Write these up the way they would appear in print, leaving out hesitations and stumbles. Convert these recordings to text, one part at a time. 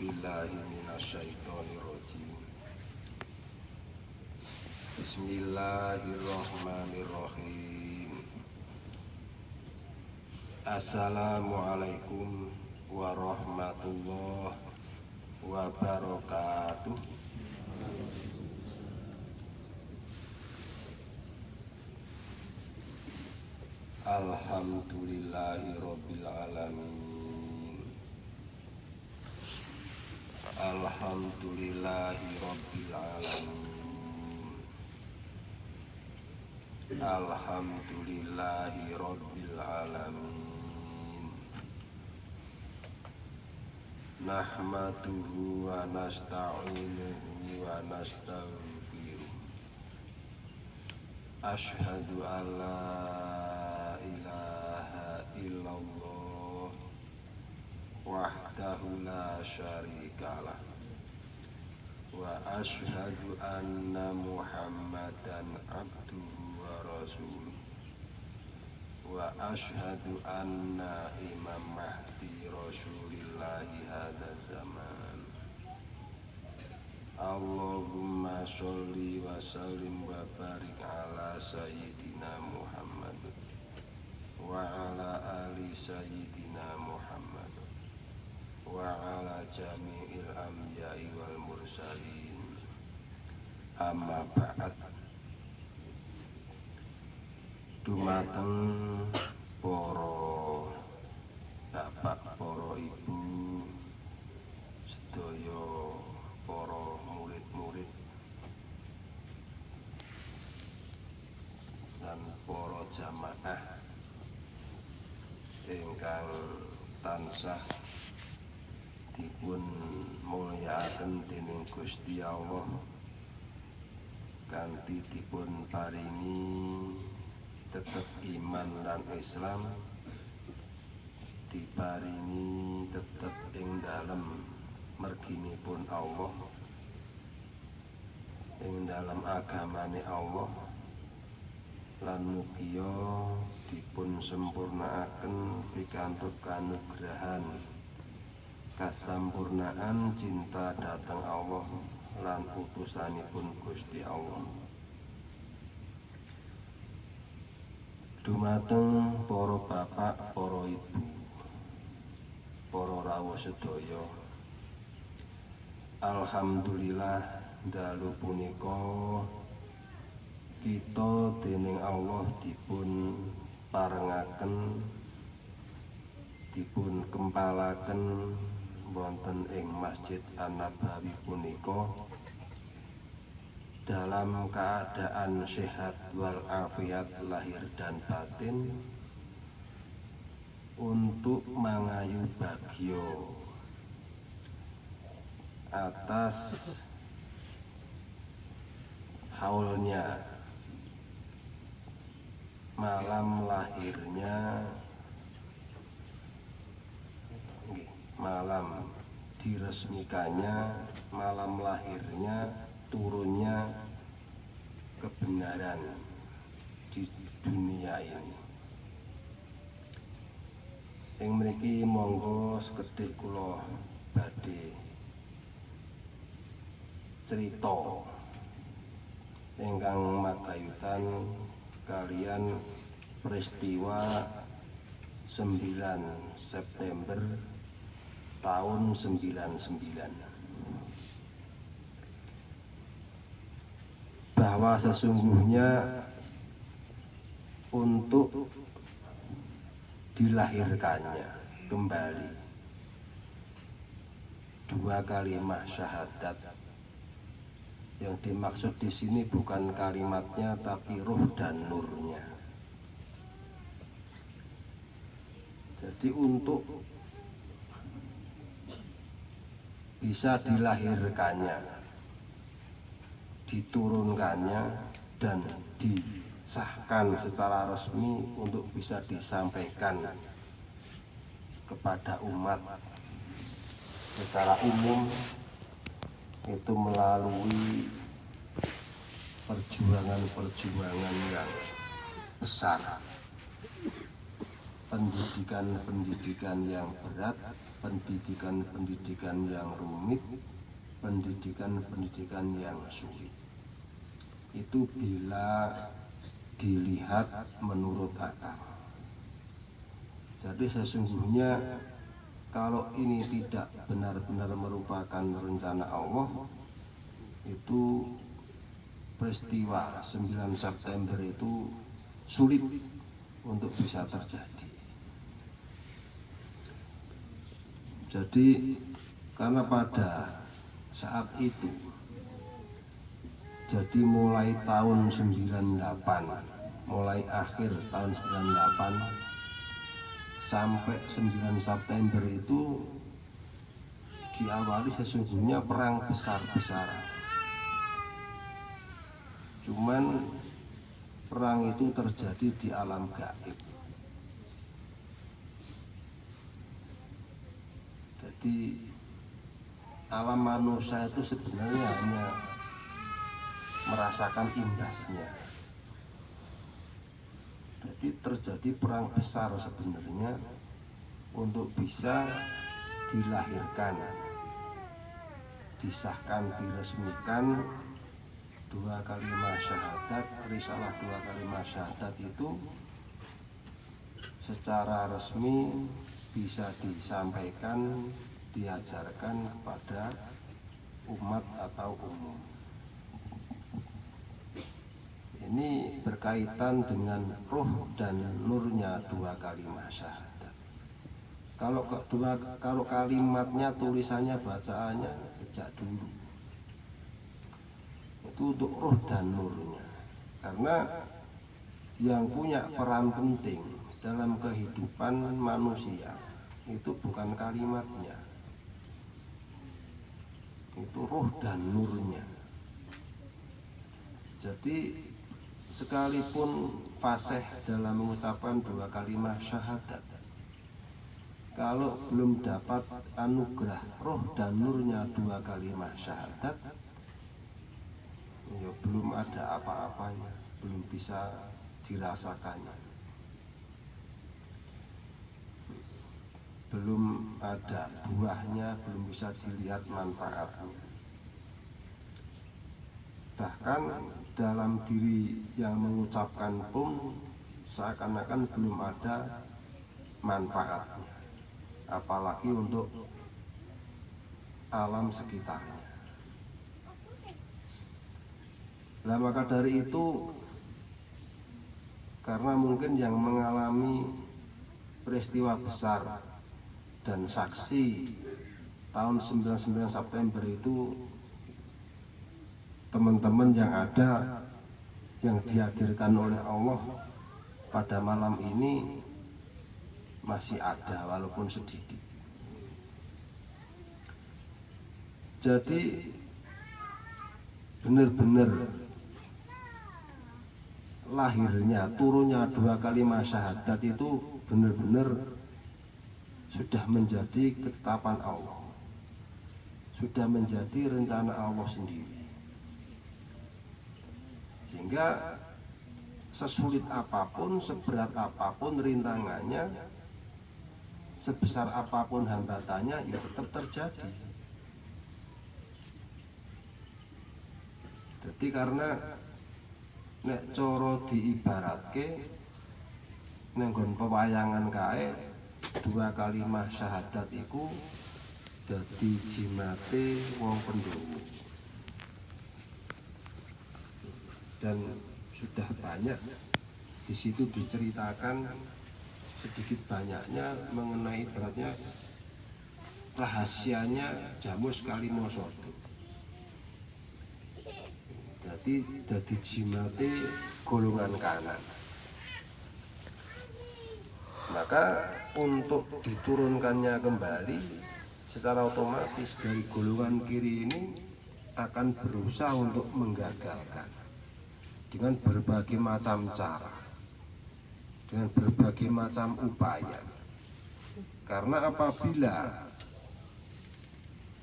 billahi minasyaitonirrajim. Bismillahirrahmanirrahim. Assalamualaikum warahmatullahi wabarakatuh. Alhamdulillahi rabbil alamin. Alhamdulillahi rabbil alamin. Alhamdulillahi rabbil alamin. Nahmaduhu wa nasta'inuhu wa nastaghfiruh. Asyhadu an la ilaha illallah wahdahu la syarikalah wa asyhadu anna Muhammadan abduhu wa rasuluh wa asyhadu anna Imam Mahdi Rasulillahi hadza zaman. Allahumma sholli wa sallim wa barik ala sayyidina Muhammad wa ala ali sayyidina Muhammad wa ala jami'il anbiya'i wal mursalin. Amma ba'd. Dumateng para bapak, para ibu, sedaya para murid-murid dan para jamaah ingkang tansah dipun mulyakaken dening Gusti Allah kanthi dipun paringi tetep iman lan Islam, diparingi tetep ing dalem merginipun Allah, ing dalem agamane Allah, lan mugia dipun sempurnaaken pikantuk kanugrahan kasampurnaan cinta dhateng Allah lan utusanipun Gusti Allah. Dumateng para bapak, para ibu, para rawuh sedaya, alhamdulillah dalu punika kita dening Allah dipun parengaken, dipun kempalaken wonten ing Masjid An-Nabawi punika dalam keadaan sehat wal afiat lahir dan batin untuk mangayu bagyo atas haulnya malam lahirnya, malam diresmikannya, malam lahirnya, turunnya kebenaran di dunia ini. Ing mriki monggo sekedhik kula badhe cerita ingkang magayutan kalian peristiwa 9 September tahun 99, bahwa sesungguhnya untuk dilahirkannya kembali dua kalimat syahadat. Yang dimaksud di sini bukan kalimatnya tapi ruh dan nurnya. Jadi untuk bisa dilahirkannya, diturunkannya, dan disahkan secara resmi untuk bisa disampaikan kepada umat secara umum, itu melalui perjuangan-perjuangan yang besar, pendidikan-pendidikan yang berat, pendidikan-pendidikan yang rumit, pendidikan-pendidikan yang sulit. Itu bila dilihat menurut akal. Jadi sesungguhnya kalau ini tidak benar-benar merupakan rencana Allah, itu peristiwa 9 September itu sulit untuk bisa terjadi. Jadi karena pada saat itu, jadi mulai tahun 98, mulai akhir tahun 98 sampai 9 September itu diawali sesungguhnya perang besar-besaran. Cuman perang itu terjadi di alam gaib. Jadi alam manusia itu sebenarnya hanya merasakan imbasnya. Jadi terjadi perang besar sebenarnya untuk bisa dilahirkan, disahkan, diresmikan 2 kalimat syahadat. Risalah 2 kalimat syahadat itu secara resmi bisa disampaikan, diajarkan kepada umat atau umum. Ini berkaitan dengan ruh dan nurnya 2 kalimat syahadat. Kalau kalimatnya, tulisannya, bacaannya sejak dulu itu untuk ruh dan nurnya. Karena yang punya peran penting dalam kehidupan manusia itu bukan kalimatnya, itu ruh dan nurnya. Jadi sekalipun fasih dalam mengucapkan 2 kalimat syahadat, kalau belum dapat anugerah roh dan nurnya 2 kalimat syahadat, ya belum ada apa-apanya, belum bisa dirasakannya, belum ada buahnya, belum bisa dilihat manfaatnya. Bahkan dalam diri yang mengucapkan pun seakan-akan belum ada manfaatnya, apalagi untuk alam sekitarnya. Nah, maka dari itu, karena mungkin yang mengalami peristiwa besar dan saksi tahun 99 September itu teman-teman yang ada, yang dihadirkan oleh Allah pada malam ini masih ada walaupun sedikit. Jadi benar-benar lahirnya, turunnya 2 kalimat syahadat itu benar-benar sudah menjadi ketetapan Allah, sudah menjadi rencana Allah sendiri. Sehingga sesulit apapun, seberat apapun rintangannya, sebesar apapun hambatannya, ya tetap terjadi. Jadi karena nek coro diibaratke nenggon pewayangan kae 2 kalimat syahadat iku dadi jimate wong Pendowo. Dan sudah banyak di situ diceritakan sedikit banyaknya mengenai beratnya rahasianya Jamus Kalimosodo. Jadi jimate golongan kanan. Maka untuk diturunkannya kembali secara otomatis dari golongan kiri ini akan berusaha untuk menggagalkan dengan berbagai macam cara, dengan berbagai macam upaya. Karena apabila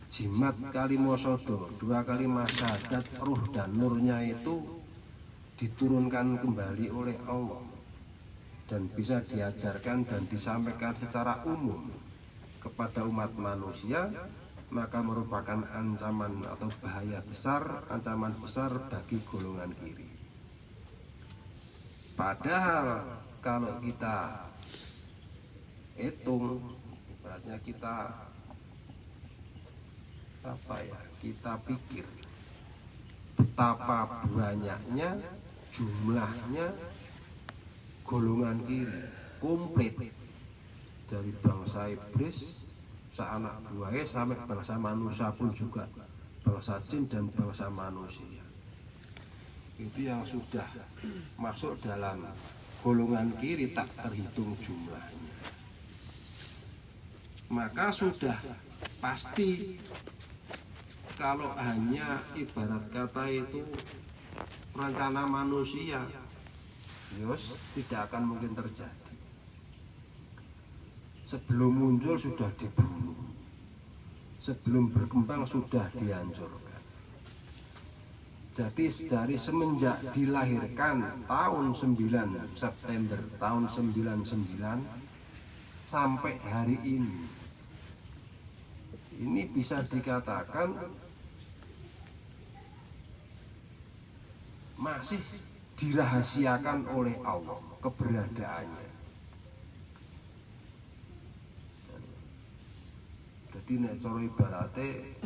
jimat Kalimosodo 2 kalimat syahadat ruh dan nurnya itu diturunkan kembali oleh Allah dan bisa diajarkan dan disampaikan secara umum kepada umat manusia, maka merupakan ancaman atau bahaya besar, ancaman besar bagi golongan kiri. Padahal kalau kita hitung, ibaratnya kita kita pikir betapa banyaknya jumlahnya golongan kiri komplit, dari bangsa iblis, seanak buahnya, sampai bangsa manusia pun juga, bangsa jin dan bangsa manusia. Itu yang sudah masuk dalam golongan kiri tak terhitung jumlahnya. Maka sudah pasti kalau hanya ibarat kata itu rencana manusia, Yos, tidak akan mungkin terjadi. Sebelum muncul sudah dibunuh, sebelum berkembang sudah dihancurkan. Jadi dari semenjak dilahirkan tahun 9 September tahun 99 sampai hari ini bisa dikatakan masih dirahasiakan oleh Allah keberadaannya. Jadi nek cara ibarate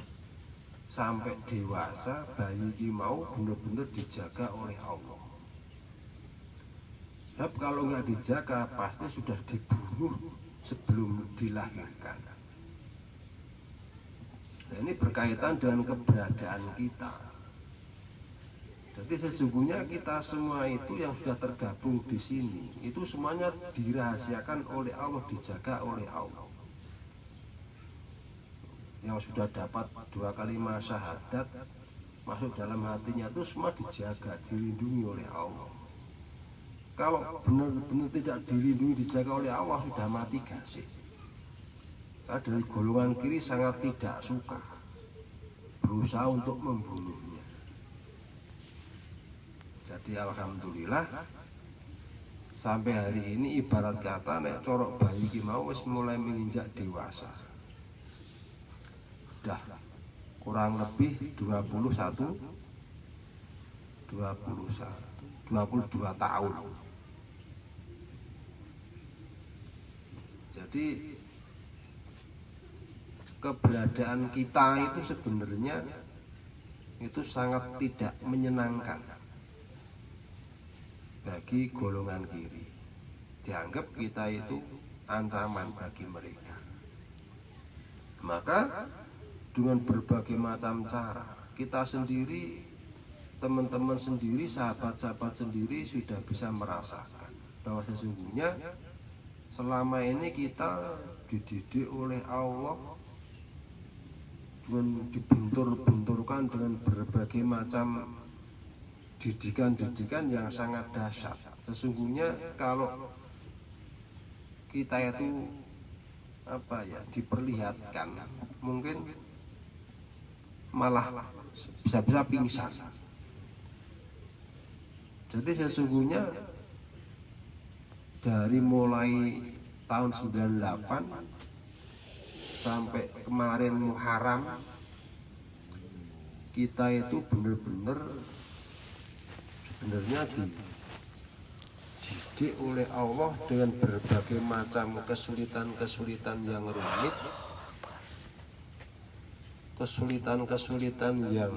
sampai dewasa bayi iki mau bener-bener dijaga oleh Allah. Sebab kalau nggak dijaga pasti sudah dibunuh sebelum dilahirkan. Nah, ini berkaitan dengan keberadaan kita. Jadi sesungguhnya kita semua itu yang sudah tergabung di sini, itu semuanya dirahasiakan oleh Allah, dijaga oleh Allah. Yang sudah dapat 2 kalimat syahadat masuk dalam hatinya itu semua dijaga, dilindungi oleh Allah. Kalau benar-benar tidak dilindungi, dijaga oleh Allah, sudah mati gasik. Saya dari golongan kiri sangat tidak suka, berusaha untuk membunuhnya. Jadi alhamdulillah sampai hari ini ibarat kata nek corok bayi ki mau wis mulai menginjak dewasa. Sudah kurang lebih 22 tahun. Jadi keberadaan kita itu sebenarnya itu sangat tidak menyenangkan bagi golongan kiri. Dianggap kita itu ancaman bagi mereka. Maka dengan berbagai macam cara kita sendiri, teman-teman sendiri, sahabat-sahabat sendiri sudah bisa merasakan bahwa sesungguhnya selama ini kita dididik oleh Allah dengan dibentur-benturkan dengan berbagai macam didikan-didikan yang sangat dahsyat. Sesungguhnya kalau kita itu diperlihatkan, mungkin malah bisa-bisa pingsan. Jadi sesungguhnya dari mulai tahun 98 sampai kemarin Muharram, kita itu benar-benar sebenarnya dididik oleh Allah dengan berbagai macam kesulitan-kesulitan yang rumit, kesulitan-kesulitan yang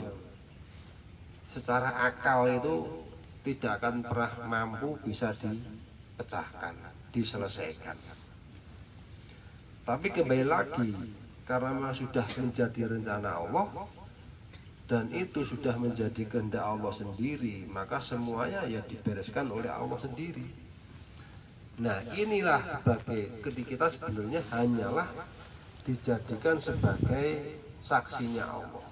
secara akal itu tidak akan pernah mampu bisa dipecahkan, diselesaikan. Tapi kembali lagi, karena sudah menjadi rencana Allah dan itu sudah menjadi kehendak Allah sendiri, maka semuanya ya dibereskan oleh Allah sendiri. Nah, inilah sebagai ketika kita sebenarnya hanyalah dijadikan sebagai saksinya Allah.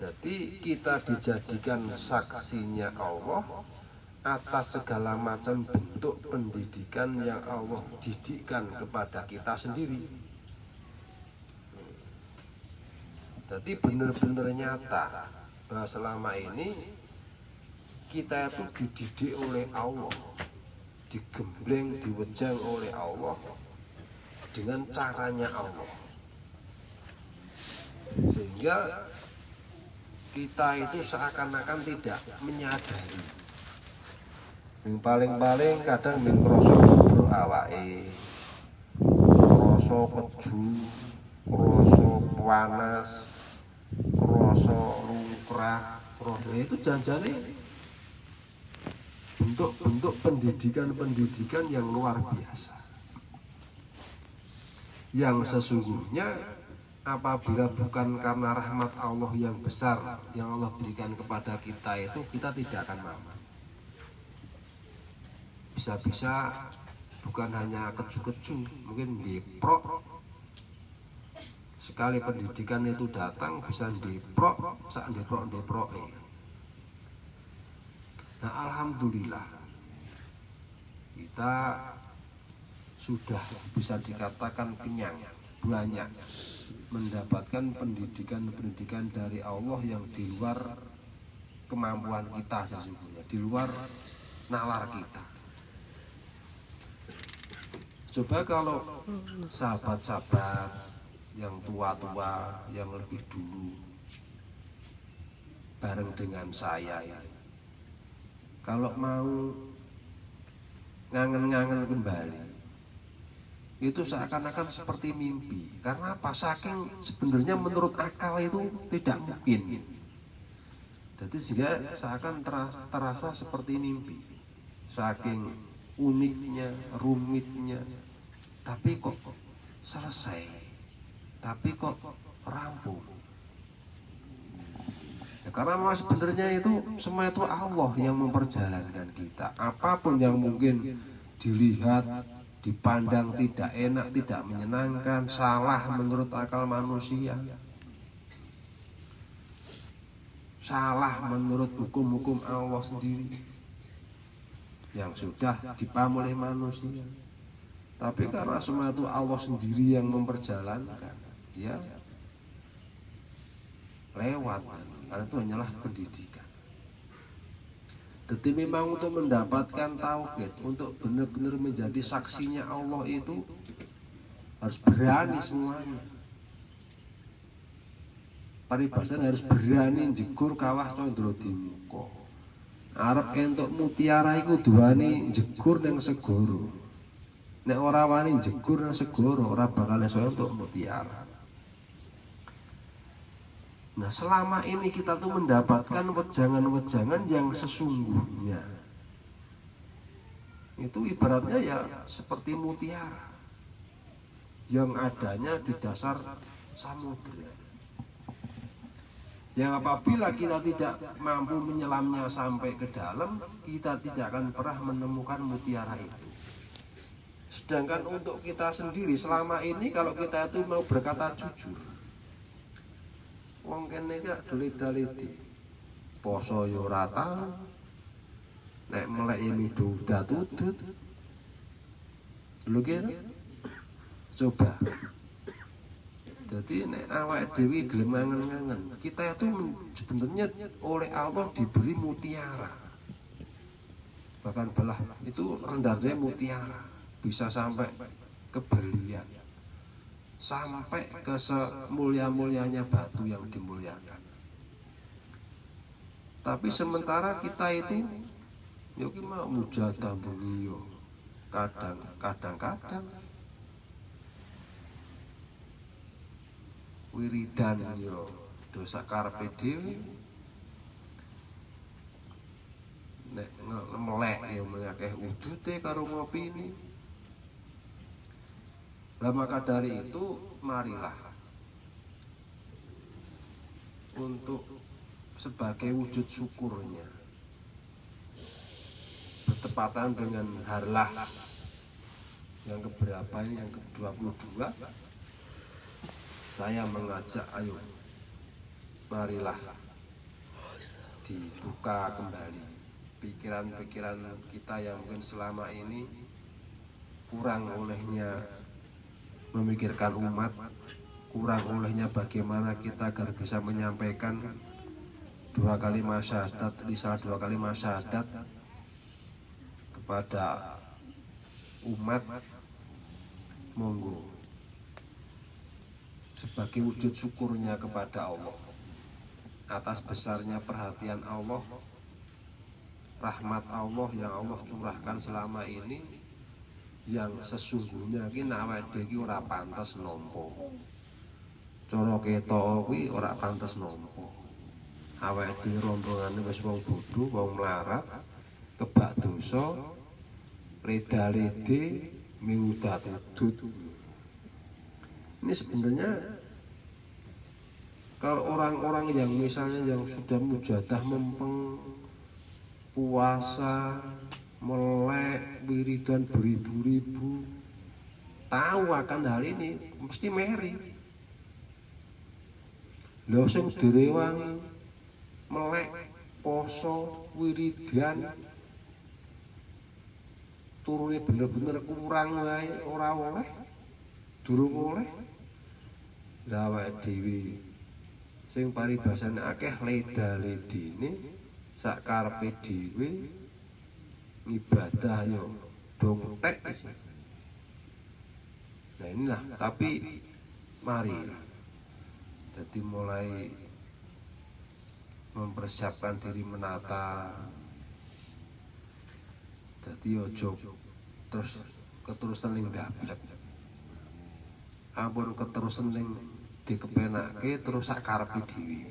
Jadi kita dijadikan saksinya Allah atas segala macam bentuk pendidikan yang Allah didikkan kepada kita sendiri. Jadi benar-benar nyata bahwa selama ini kita itu dididik oleh Allah, digembleng, diwejang oleh Allah dengan caranya Allah, sehingga kita itu seakan-akan tidak menyadari. Yang paling-paling kadang ngrasa bobrok awake, ngrasa keju, ngrasa panas, ngrasa lungkrah, itu janjane bentuk-bentuk pendidikan yang luar biasa. Yang sesungguhnya apabila bukan karena rahmat Allah yang besar yang Allah berikan kepada kita itu, kita tidak akan mampu. Bisa-bisa bukan hanya keju-keju, mungkin deprok. Sekali pendidikan itu datang bisa deprok, sak deprok. Nah, alhamdulillah kita sudah bisa dikatakan kenyang, banyak mendapatkan pendidikan dari Allah yang di luar kemampuan kita sesungguhnya, di luar nalar kita. Coba kalau sahabat-sahabat yang tua-tua, yang lebih dulu bareng dengan saya ya, kalau mau ngangen-ngangen kembali itu seakan-akan seperti mimpi. Karena apa? Saking sebenarnya menurut akal itu tidak mungkin. Jadi sehingga seakan terasa seperti mimpi. Saking uniknya, rumitnya. Tapi kok selesai. Tapi kok rampung. Ya, karena memang sebenarnya itu semua itu Allah yang memperjalankan kita. Apapun yang mungkin dilihat, dipandang tidak enak, tidak menyenangkan, salah menurut akal manusia, salah menurut hukum-hukum Allah sendiri yang sudah dipahami oleh manusia. Tapi karena semua itu Allah sendiri yang memperjalankan, ya lewat, karena itu hanyalah pendidikan. Jadi memang untuk mendapatkan tauhid, untuk benar-benar menjadi saksinya Allah itu harus berani semuanya. Paribasan harus berani jegur kawah condro di muka. Arep entuk mutiara iku duwani jegur nang segoro. Nek ora wani jegur nang segoro, ora bakal iso entuk mutiara. Nah, selama ini kita tuh mendapatkan wejangan-wejangan yang sesungguhnya itu ibaratnya ya seperti mutiara yang adanya di dasar samudera, yang apabila kita tidak mampu menyelamnya sampai ke dalam, kita tidak akan pernah menemukan mutiara itu. Sedangkan untuk kita sendiri selama ini, kalau kita itu mau berkata jujur, wong kene gak dolit-daliti, poso yo ora tau, nek melek ya midu datudut. Lho kene coba. Jadi nek awake dhewe gelem ngangen-ngangen, kita itu sebenarnya oleh Allah diberi mutiara. Bahkan belah itu rendahnya mutiara, bisa sampai ke berlian, sampai ke semulia-mulianya batu yang dimuliakan. Tapi sementara kita itu yo ki mau mujadah bengi yo kadang-kadang wiridan yo dosa karepe dhewe, nek melek yo mengakeh udute karo ngopini. Lah maka dari itu marilah untuk sebagai wujud syukurnya, bertepatan dengan harlah yang keberapa ini, yang ke-22, saya mengajak, ayo marilah dibuka kembali pikiran-pikiran kita yang mungkin selama ini kurang olehnya memikirkan umat, kurang olehnya bagaimana kita agar bisa menyampaikan 2 kalimat syahadat, risal 2 kalimat syahadat kepada umat. Monggo sebagai wujud syukurnya kepada Allah atas besarnya perhatian Allah, rahmat Allah yang Allah curahkan selama ini, yang sesungguhnya ki awake dhewe iki ora pantes nampa. Cara ketok kuwi ora pantes nampa. Awake dhewe rombongane wis wong bodho, wong melarat, kebak dosa, leda-lede, miudat udut. Ini sebenarnya kalau orang-orang yang misalnya yang sudah mujadah mempeng, puasa, melek, wiridan beribu-ribu, tahu akan hal ini, mesti meri. Lha sing direwangi melek, poso, wiridan, turune bener-bener kurang wae, ora oleh, durung oleh. Lah awake dhewe sing paribasane akeh leda-ledine sak karepe dhewe ibadah yo dongtek. Nah inilah, tapi mari jadi mulai mempersiapkan diri menata. Jadi ojo terus keterusan ning dablek. Ampun keterusan ning dikepenake terus sak karepe dhewe.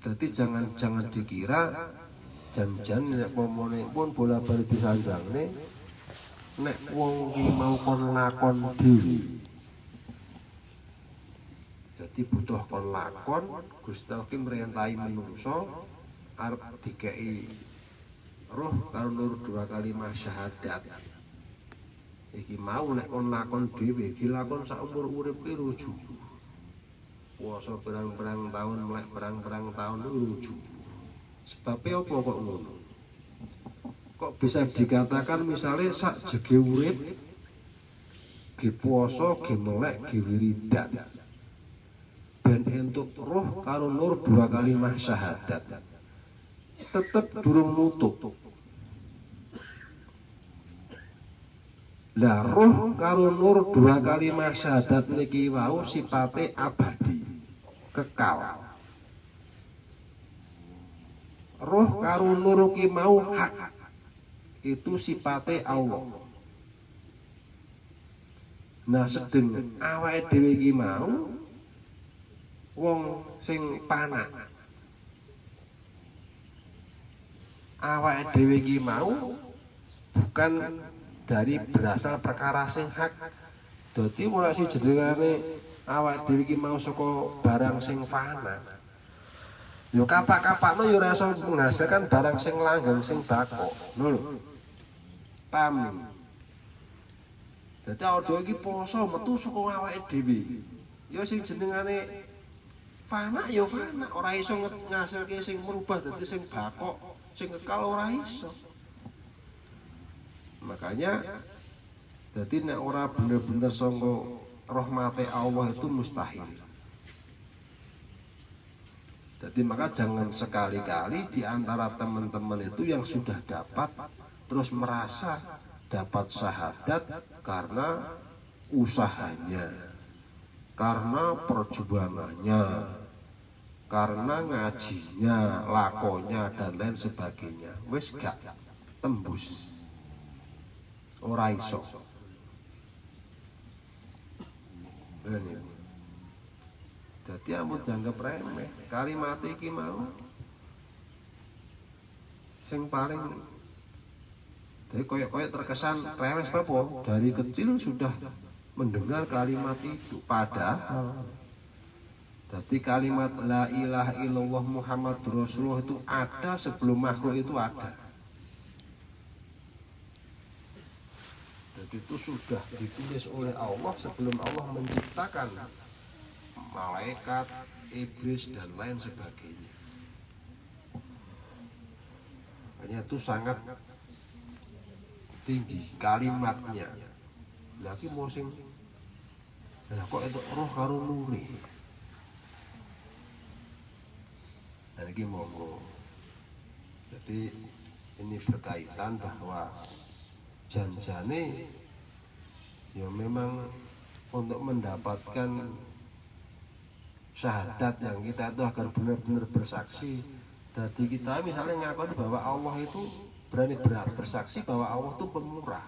Jadi jangan dikira jan-jan nek pomone pun bola-bali disanjangne nek wong ki mau kon lakon dhewe. Jadi butuh kon lakon, Gusti Allah ki mrentahi manungsa arep dikei roh karo nur 2 kalimat syahadat. Iki mau nek kon lakon dhewe, dilakon sak umur urip ki rujuk. Puasa berang-berang tahun, melek berang-berang tahun rujuk. Sebabnya apa kok ngono? Kok bisa dikatakan misalnya sak jege urip ge puasa, ge melek, ge wiridan. Ben entuk roh karo nur 2 kalimat syahadat. Tetep durung nutup. Lah roh karo nur 2 kalimat syahadat niki wau sipate abadi, kekal. Roh karo nur ki mau hak, itu sipate Allah. Nah sedeng awake dhewe iki mau wong sing panak. Awake dhewe iki mau bukan dari berasal perkara sing hak. Dadi mulai si jenengane awake dhewe iki mau saka barang sing fana. Yo kapak-kapakno yo ora iso menghasilkan barang sing langgeng sing bako. Lho lho. Paham. Dadi aja iki poso metu saka awake dhewe. Yo sing jenengane fana yo fana, ora iso ngasilke sing merubah dadi sing bako, sing kekal ora iso. Makanya jadi nek ora bener-bener sangka rahmate Allah itu mustahil. Jadi maka jangan sekali-kali di antara teman-teman itu yang sudah dapat terus merasa dapat syahadat karena usahanya, karena perjuangannya, karena ngajinya, lakonya dan lain sebagainya. Wis gak tembus. Ora iso. Jadi ampun dianggap remeh. Kalimat iki mau sing paling jadi koyok-koyok terkesan remeh apa? Dari kecil sudah mendengar kalimat itu. Padahal jadi kalimat la ilaha illallah Muhammadur Rasulullah itu ada sebelum makhluk itu ada. Itu sudah ditulis oleh Allah sebelum Allah menciptakan malaikat, iblis dan lain sebagainya. Makanya itu sangat tinggi kalimatnya. Lagi mau sing kok itu roh karo nuri. Dan lagi monggo. Jadi ini berkaitan bahwa janjane ya memang untuk mendapatkan syahadat yang kita itu agar benar-benar bersaksi. Jadi kita misalnya ngaku bahwa Allah itu berani bersaksi bahwa Allah itu pemurah.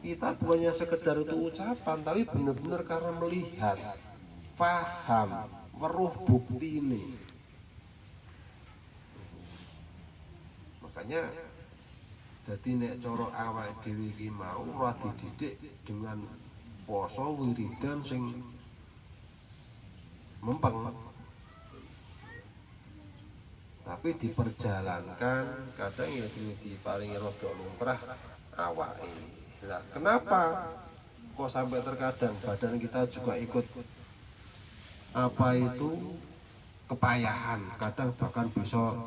Kita bukannya sekedar itu ucapan, tapi benar-benar karena melihat, paham, weruh bukti ini. Makanya jadi nek cara awake dhewe iki mau ora dididik dengan poso wiridan sing mempeng, tapi diperjalankan kadang ya paling rada lumrah awake. Nah, kenapa kok sampai terkadang badan kita juga ikut apa itu kepayahan, kadang bahkan bisa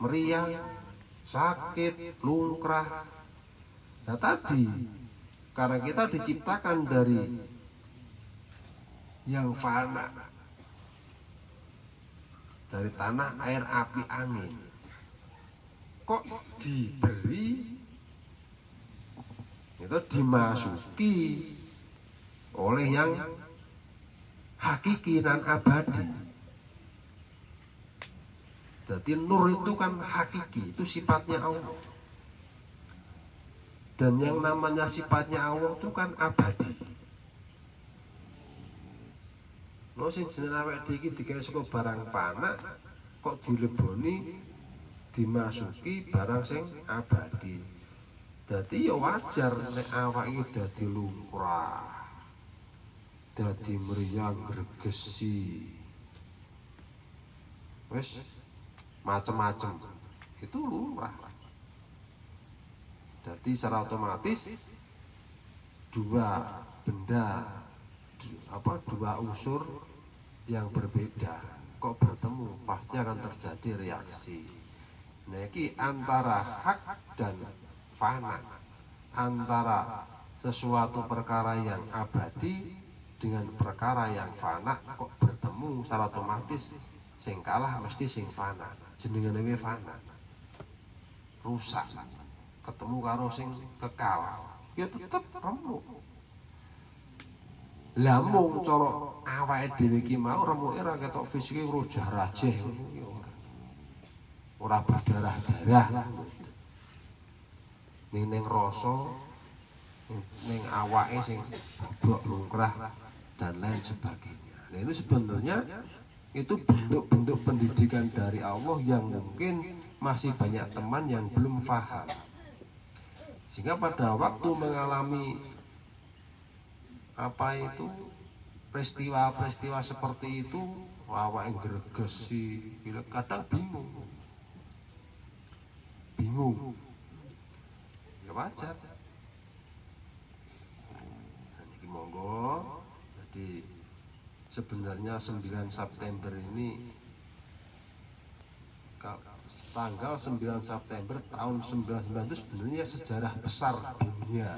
meriang, sakit, lungkrah. Nah tadi karena kita diciptakan dari yang fana, dari tanah, air, api, angin, kok diberi itu dimasuki oleh yang hakiki dan abadi. Jadi nur itu kan hakiki, itu sifatnya Allah. Dan yang namanya sifatnya Allah itu kan abadi. Lo sing jenenge awake dhewe iki digawe saka barang panak kok dileboni dimasuki barang sing abadi. Dadi ya wajar nek awak iki dadi lungkrah, dadi mriyang gregesi, wis macem-macem itu lumrah. Jadi secara otomatis dua benda dua unsur yang berbeda kok bertemu pasti akan terjadi reaksi. Nah ini antara hak dan fana, antara sesuatu perkara yang abadi dengan perkara yang fana kok bertemu secara otomatis sing kalah mesti sing fana. Jenengane fana, rusak, ketemu karo sing kekal ya tetep remuk. Lah mung cara awake dhewe iki mau remuke ora ketok fisike rojah-rajeh ngono ya ora berdarah-darah. Ning rasa ning awake sing blok lungkrah dan lain sebagainya. Nah ini sebenarnya itu bentuk-bentuk pendidikan dari Allah yang mungkin masih banyak teman yang belum paham. Sehingga pada waktu mengalami apa itu peristiwa-peristiwa seperti itu awake gregesi, kadang bingung. Ya wajar. Ini monggo. Jadi sebenarnya 9 September ini tanggal 9 September tahun 1999 itu sebenarnya sejarah besar dunia.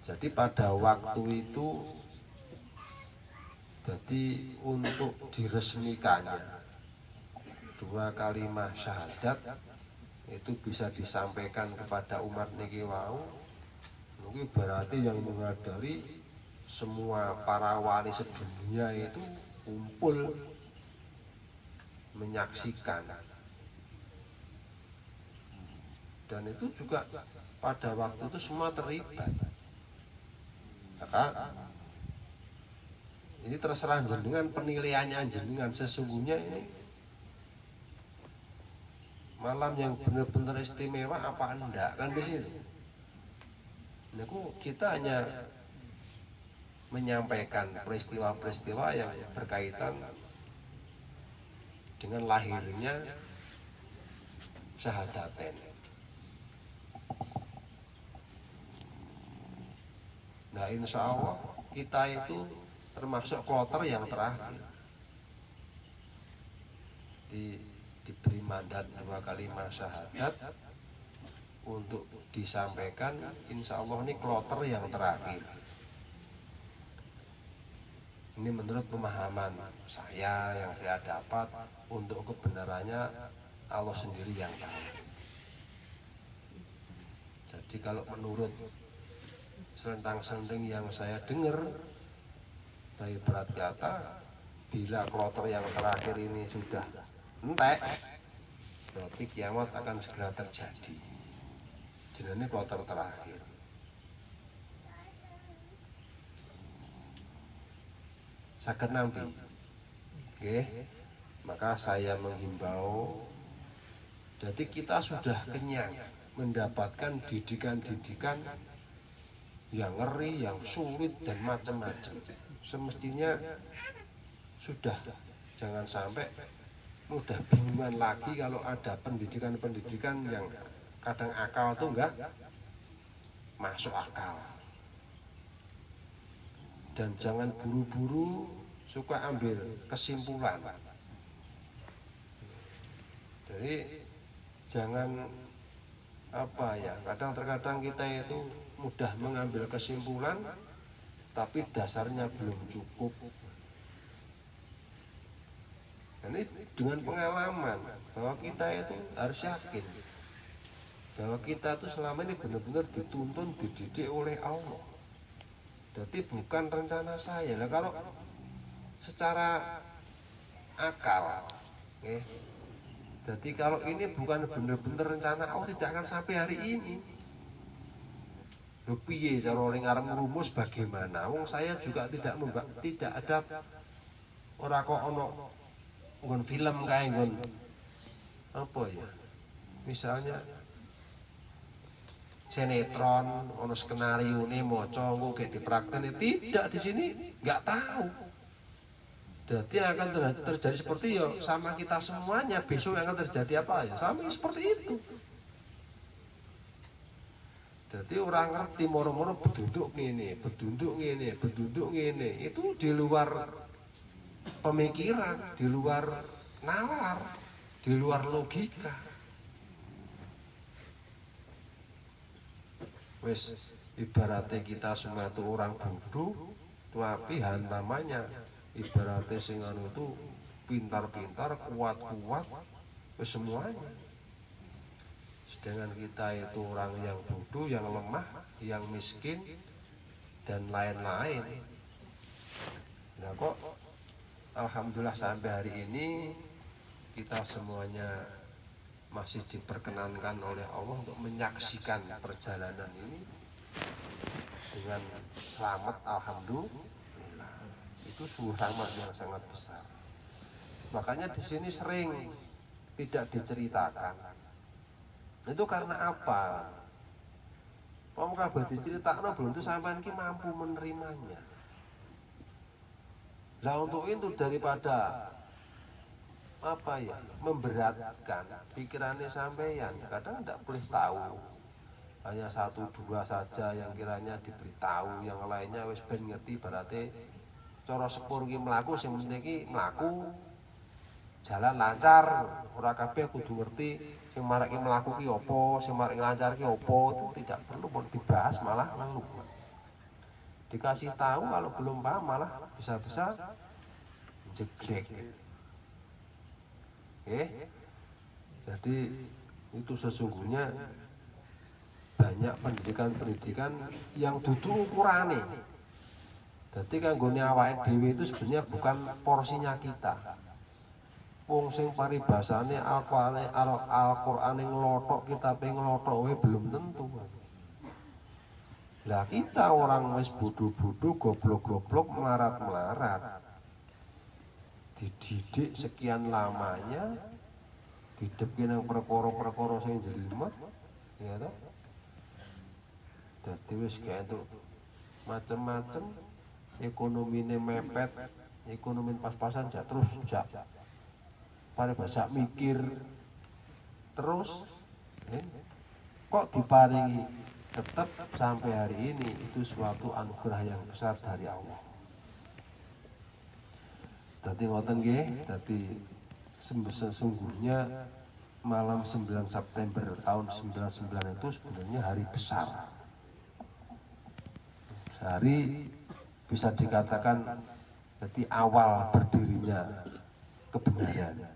Jadi pada waktu itu jadi untuk diresmikannya dua kalimat syahadat itu bisa disampaikan kepada umat niki wau. Mungkin berarti yang menghadiri semua para wali sedunia itu kumpul menyaksikan. Dan itu juga pada waktu itu semua terlibat. Maka ini terserah jenengan penilaiannya jenengan, sesungguhnya ini malam yang benar-benar istimewa apa enggak kan di situ. Ini kita hanya menyampaikan peristiwa-peristiwa yang berkaitan dengan lahirnya syahadaten. Nah insya Allah kita itu termasuk kloter yang terakhir diberi mandat dua kalimat syahadat untuk disampaikan. Insya Allah ini kloter yang terakhir. Ini menurut pemahaman saya yang saya dapat, untuk kebenarannya Allah sendiri yang tahu. Jadi kalau menurut selentang-selenting yang saya dengar dari berat kata, bila kloter yang terakhir ini sudah entek, berarti kiamat akan segera terjadi. Jenenge kloter terakhir. Saged nampi. Nggih. Maka saya menghimbau, jadi kita sudah kenyang mendapatkan didikan-didikan yang ngeri, yang sulit dan macam-macam. Semestinya sudah, jangan sampai mudah bingungan lagi kalau ada pendidikan-pendidikan yang kadang akal tuh enggak masuk akal. Dan jangan buru-buru suka ambil kesimpulan. Jadi jangan kadang-terkadang kita itu mudah mengambil kesimpulan tapi dasarnya belum cukup. Ini dengan pengalaman bahwa kita itu harus yakin bahwa kita itu selama ini benar-benar dituntun, dididik oleh Allah. Jadi bukan rencana saya. Nah, kalau secara akal, jadi kalau ini bukan benar-benar rencana Allah, tidak akan sampai hari ini. Lho piye cara ngarep rumus bagaimana? Wong saya juga tidak ada ora kok ono nggon film kae nggon apa ya? Misalnya sinetron ono skenarione maca engko gek diprakteni, tidak di sini enggak tahu. Jadi akan terjadi seperti ya sama kita semuanya, besok akan terjadi apa ya? Sama seperti itu. Jadi orang ngerti moro-moro beduduk ngene, itu di luar pemikiran, di luar nalar, di luar logika. Wes ibaratnya kita semua itu orang bodoh, tapi hantamannya ibaratnya sing anu itu pintar-pintar, kuat-kuat, semuanya. Sedangkan kita itu orang yang bodoh, yang lemah, yang miskin, dan lain-lain. Nah kok alhamdulillah sampai hari ini kita semuanya masih diperkenankan oleh Allah untuk menyaksikan perjalanan ini dengan selamat, alhamdulillah. Itu sungguh rahmat yang sangat besar. Makanya di sini sering tidak diceritakan. Itu karena apa? Wong kabeh diceritakno belum tentu sampean ki mampu menerimanya. Lah untuk itu daripada memberatkan pikirannya sampeyan, kadang tidak boleh tahu. Hanya satu dua saja yang kiranya diberitahu, yang lainnya wis ben ngerti berarti cara sepur ki mlaku sing penting ki mlaku jalan lancar, ora kabeh kudu ngerti sing marake mlaku ki apa, sing marake lancar ki apa, itu tidak perlu dibahas, malah ngeluh. Dikasih tahu kalau belum paham malah bisa-bisa jeglek. Jadi itu sesungguhnya banyak pendidikan-pendidikan yang dudu ukurane. Jadi kanggone awake dhewe itu sebenarnya bukan porsinya kita. Wong sing paribasane Al-Qur'ane nglothok, kitabe nglothok wae belum tentu. Lah kita orang wis bodoh-bodoh, goblok-goblok, melarat-melarat, dididik sekian lamanya, didepke nang perkara-perkara sing jelimet, ya toh. Dadi wis entuk macem-macem, ekonomine mepet, ekonomi pas-pasan jak terus jak paribasa mikir terus, kok diparingi tetap sampai hari ini. Itu suatu anugerah yang besar dari Allah. Dadi ngoten nggih, dadi sesungguhnya malam 9 September tahun 99 itu sebenarnya hari besar. Hari bisa dikatakan jadi awal berdirinya kebenaran.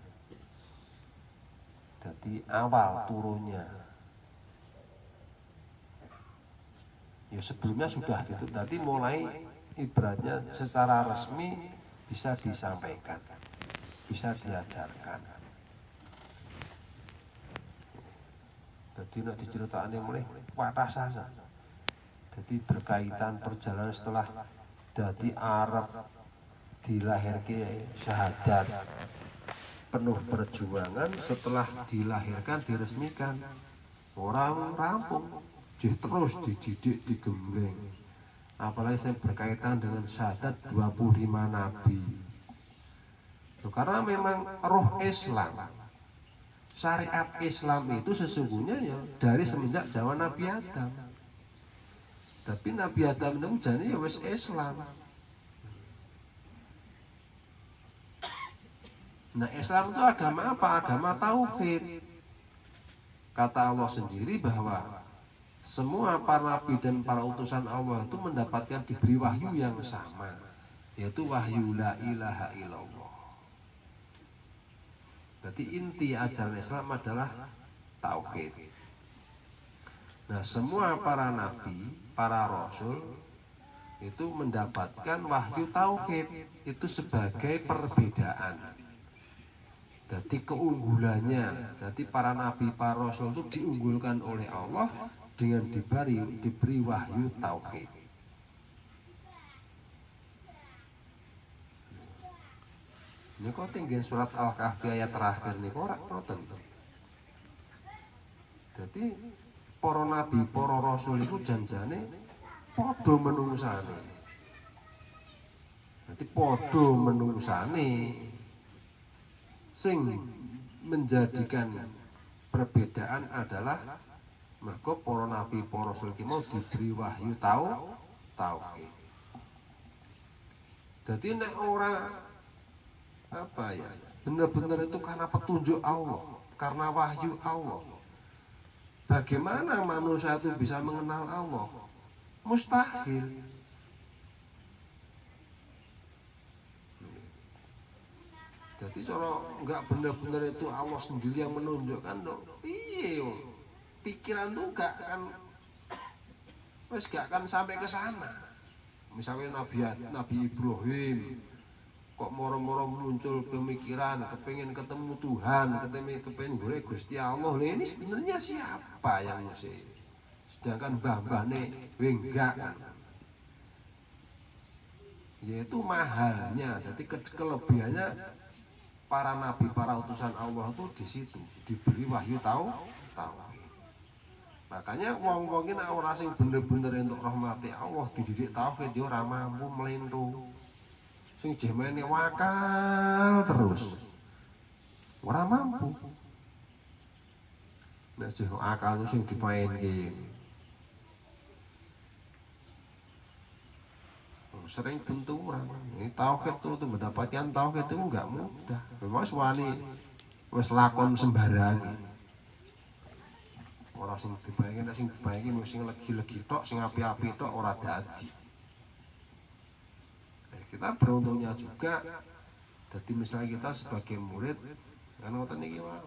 Jadi awal turunnya. Ya sebelumnya sudah gitu. Tadi mulai ibaratnya secara resmi bisa disampaikan, bisa diajarkan. Jadi nak diceritakan mulai watasan. Jadi berkaitan perjalanan setelah dari Arab dilahirkan syahadat penuh perjuangan, setelah dilahirkan diresmikan orang rampung terus dididik digembleng, apalagi saya berkaitan dengan syahadat 25 nabi. Karena memang roh Islam, syariat Islam itu sesungguhnya ya dari semenjak zaman Nabi Adam. Tapi Nabi Adam itu jadi ya wis Islam. Nah, Islam itu agama apa? Agama tauhid. Kata Allah sendiri bahwa semua para nabi dan para utusan Allah itu mendapatkan diberi wahyu yang sama, yaitu wahyu la ilaha illallah. Berarti inti ajaran Islam adalah tauhid. Nah, semua para nabi, para rasul itu mendapatkan wahyu tauhid itu sebagai perbedaan. Jadi keunggulannya, jadi para nabi, para rasul itu diunggulkan oleh Allah dengan diberi wahyu tauhid. Ini kok tinggi surat Al-Kahfi ayat terakhir ini kok ora proten. Jadi para nabi, para rasul itu janjane padha menungsane. Jadi padha menungsane. Sing menjadikan perbedaan adalah mergo para nabi para rasul ki mau diberi wahyu tauhid. Jadi nek ora apa ya benar-benar itu karena petunjuk Allah, karena wahyu Allah, bagaimana manusia itu bisa mengenal Allah? Mustahil. Jadi kalau nggak benar-benar itu Allah sendiri yang menunjukkan dong, iya, pikiran tuh nggak akan sampai ke sana. Misalnya Nabi Ibrahim, kok moro-moro muncul pemikiran, kepengen ketemu Tuhan, kepengen boleh Gusti Allah. Ini sebenarnya siapa yang mesti? Sedangkan mbah-mbahne enggak kan? Yaitu mahalnya, jadi kelebihannya. Para nabi, para utusan Allah itu di situ diberi wahyu tauhid. Makanya wong-wong iki nek ora sing bener-bener entuk rahmati Allah dididik tauhid ya ora mampu mlentu. Sing jemene wakal terus ora mampu. Nek jeh akal sing dipaenke. Sering benturan. Ini tauhid itu mendapatkan tauhid itu enggak mudah. Memang wani wis lakon sembarangan. Ora sing dibayangin sing legi-legi tok, sing api-api tok ora dadi. Kita beruntungnya juga. Jadi misalnya kita sebagai murid kan ngoten niki wae.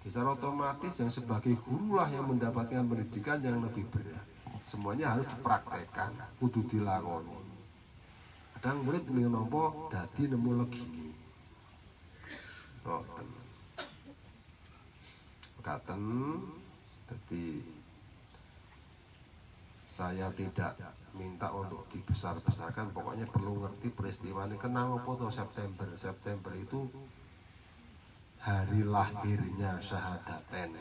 Secara otomatis yang sebagai guru lah yang mendapatkan pendidikan yang lebih berat. Semuanya harus dipraktekkan, kudu dilakoni. Kadang murid mung nampa dadi nemu legi. Katen jadi saya tidak minta untuk dibesar-besarkan, pokoknya perlu ngerti peristiwa ini. Kenapa tuh September itu hari lahirnya Syahadaten,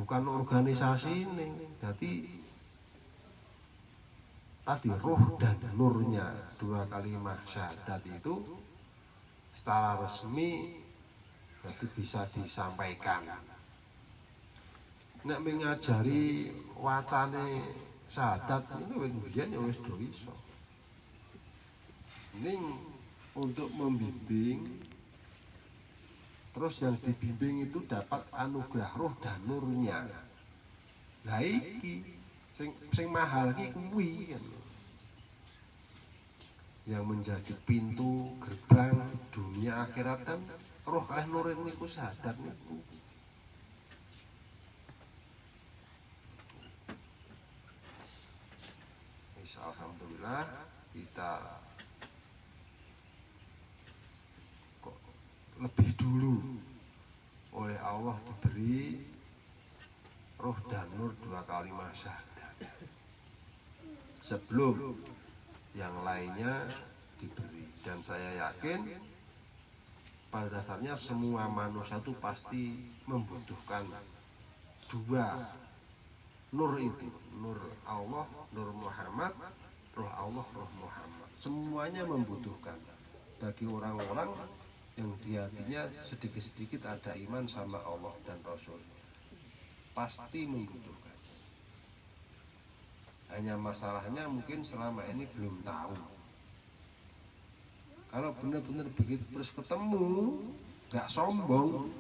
bukan organisasi ini. Jadi tadi ruh dan nurnya dua kalimat syahadat itu secara resmi jadi bisa disampaikan. Nek mengajari wacane syahadat ini wis ya wis do iso. Ini untuk membimbing, terus yang dibimbing itu dapat anugerah ruh dan nurnya. Lah iki sing mahal ki kuwi kan. Yang menjadi pintu gerbang dunia akhirat kan roh kalih nur niku sadar niku. alhamdulillah kita kok lebih dulu oleh Allah diberi roh dan nur 2 kalimat syahadat sebelum yang lainnya diberi. Dan saya yakin pada dasarnya semua manusia itu pasti membutuhkan 2 nur itu, nur Allah, nur Muhammad, roh Allah, roh Muhammad. Semuanya membutuhkan. Bagi orang-orang yang di hatinya sedikit-sedikit ada iman sama Allah dan Rasul, pasti membutuhkan. Hanya masalahnya mungkin selama ini belum tahu. Kalau benar-benar begitu terus ketemu, nggak sombong.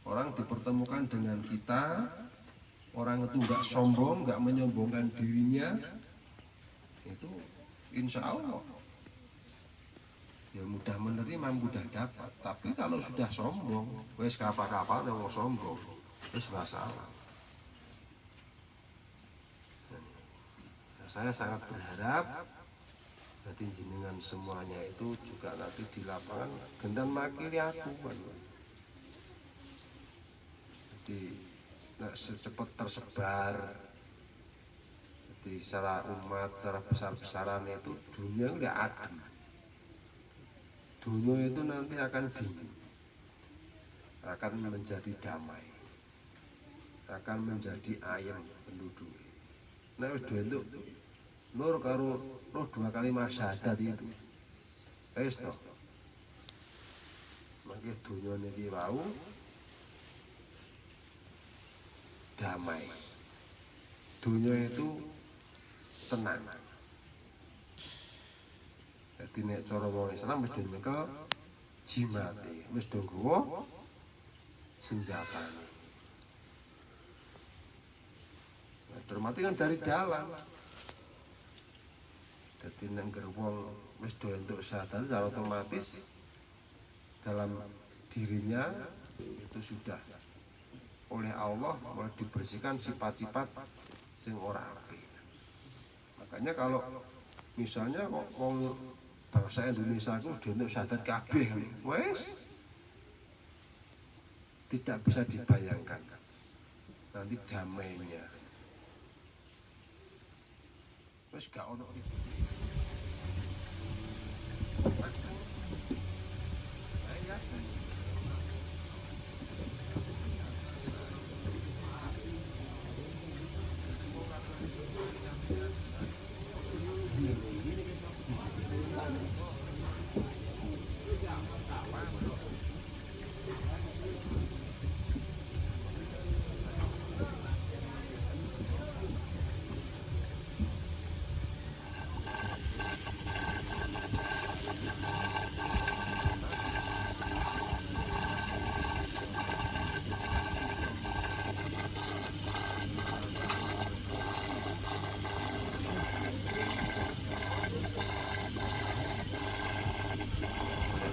Orang dipertemukan dengan kita, orang itu nggak sombong, nggak menyombongkan dirinya, itu insya Allah ya mudah menerima, mudah dapat. Tapi kalau sudah sombong, wes kapal-kapal yang mau sombong, terus masalah. Saya sangat berharap jadi jenengan semuanya itu juga nanti di lapangan gendan makili aku kan. Jadi secepat tersebar. Jadi secara umat, secara besar-besaran itu dunia udah adem. Dunia itu nanti akan dingin, akan menjadi damai, akan menjadi ayam penduduk. Nah wis itu nur karo roh 2 kalimat syahadat itu. Wis to. Mangke dunya niki wau damai. Dunia itu tenang. Jadi nek cara wong Islam mesti nyekel jimate, mesti nggawa senjatane. Nah, termati kan dari dalam. Jadi nek wong wis do entuk syahadat secara otomatis dalam dirinya itu sudah oleh Allah mulai dibersihkan sifat-sifat sing ora apik. Makanya kalau misalnya kok wong bangsa Indonesia itu untuk syahadat kabeh, wes tidak bisa dibayangkan nanti damainya. Wes gak ono itu.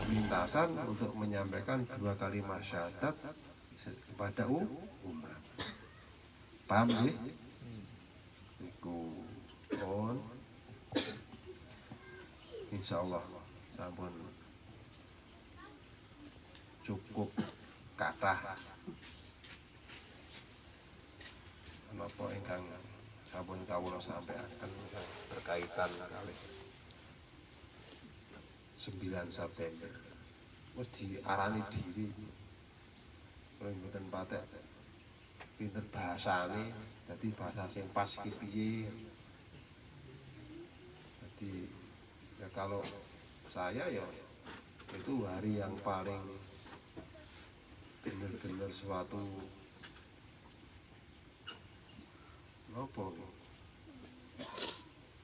Lintasan untuk menyampaikan 2 kalimat syahadat kepada umat. Paham sih? Iku pun insyaallah sampun cukup kathah menapa ingkang sampun kawula sampaikan berkaitan kali 9 September. Wis diarani diri. Ora mboten patek pinter bahasane, dadi bahasa sing pas iki piye. Jadi ya kalau saya ya itu hari yang paling benar-benar suatu apa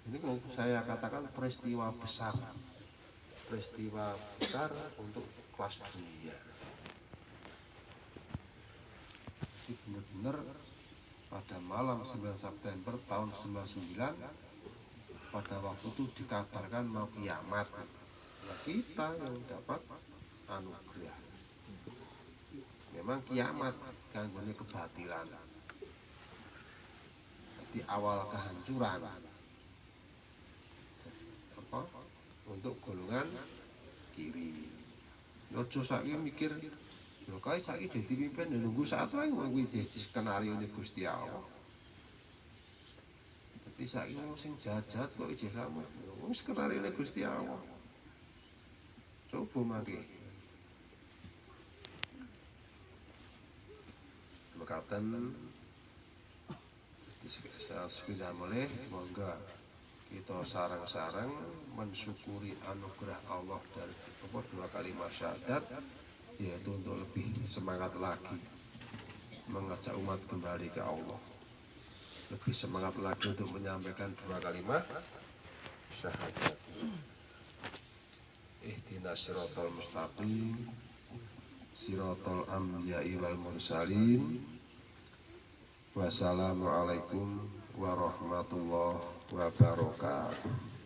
ini kok saya katakan peristiwa besar untuk kelas dunia. Jadi benar-benar pada malam 9 September tahun 99 pada waktu itu dikabarkan mau kiamat. Nah, kita yang dapat anugerah. Memang kiamat gangguannya kebatilan. di awal kehancuran. Apa? Untuk golongan kiri. Ojo saiki mikir, lho kae saiki dadi pimpin nunggu saat wae kuwi dadi skenario ne Gusti Allah. Dadi saiki wong sing jahat-jahat kok ijeh selamat. Wong skenario ne Gusti Allah. Coba mangke. Mekaten sepeda mulai, monggo kita sarang-sarang mensyukuri anugerah Allah dari dua kalimat syahadat, yaitu untuk lebih semangat lagi mengajak umat kembali ke Allah, lebih semangat lagi untuk menyampaikan dua kalimat syahadat. Ihdinas siratal mustaqim, siratal anbiya'i wal mursalin. Wassalamualaikum warahmatullahi wabarakatuh.